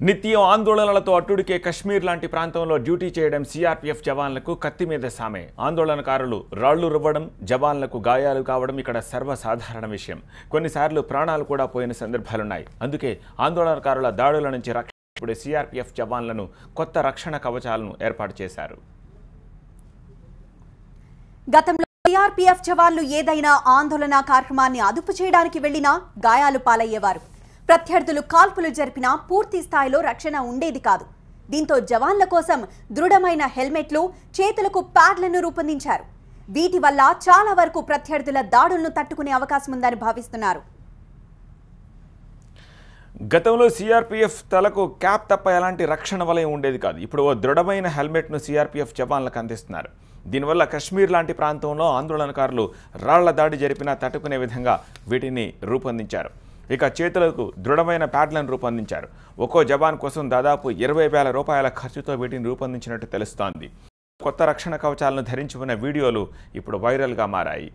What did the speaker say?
నిత్యం ఆందోళనలతో అట్టుడికే కశ్మీర్ లాంటి ప్రాంతంలో డ్యూటీ చేయడం సిఆర్పీఎఫ్ జవాన్లకు కత్తి మీద సామే. ఆందోళనకారులు రాళ్లు రువ్వడం, జవాన్లకు గాయాలు కావడం ఇక్కడ సర్వసాధారణ విషయం. కొన్నిసార్లు ప్రాణాలు కూడా పోయిన సందర్భాలున్నాయి. అందుకే ఆందోళనకారుల దాడుల నుంచి ఇప్పుడు సిఆర్పీఎఫ్ జవాన్లను కొత్త రక్షణ కవచాలను ఏర్పాటు చేశారు. గతంలో సిఆర్పీఎఫ్ జవాన్లు ఏదైనా ఆందోళన కార్యక్రమాన్ని అదుపు చేయడానికి వెళ్లినా గాయాలు పాలయ్యేవారు. ప్రత్యర్థులు కాల్పులు జరిపినా పూర్తి స్థాయిలో రక్షణ ఉండేది కాదు. దీంతో జవాన్ల కోసం దృఢమైన హెల్మెట్లు, చేతులకు ప్యాడ్లను రూపొందించారు. వీటి వల్ల చాలా వరకు ప్రత్యర్థుల దాడులను తట్టుకునే అవకాశం ఉందని భావిస్తున్నారు. గతంలో సిఆర్పీఎఫ్ తలకు క్యాప్ తప్ప ఎలాంటి రక్షణ వలయం ఉండేది కాదు. ఇప్పుడు ఓ దృఢమైన హెల్మెట్ను సిఆర్పీఎఫ్ జవాన్లకు అందిస్తున్నారు. దీనివల్ల కశ్మీర్ లాంటి ప్రాంతంలో ఆందోళనకారులు రాళ్ల దాడి జరిపినా తట్టుకునే విధంగా వీటిని రూపొందించారు. ఇక చేతులకు దృఢమైన ప్యాడ్లను రూపొందించారు. ఒక్కో జవాన్ కోసం దాదాపు 20,000 రూపాయల ఖర్చుతో వీటిని రూపొందించినట్టు తెలుస్తోంది. కొత్త రక్షణ కవచాలను ధరించి ఉన్న వీడియోలు ఇప్పుడు వైరల్గా మారాయి.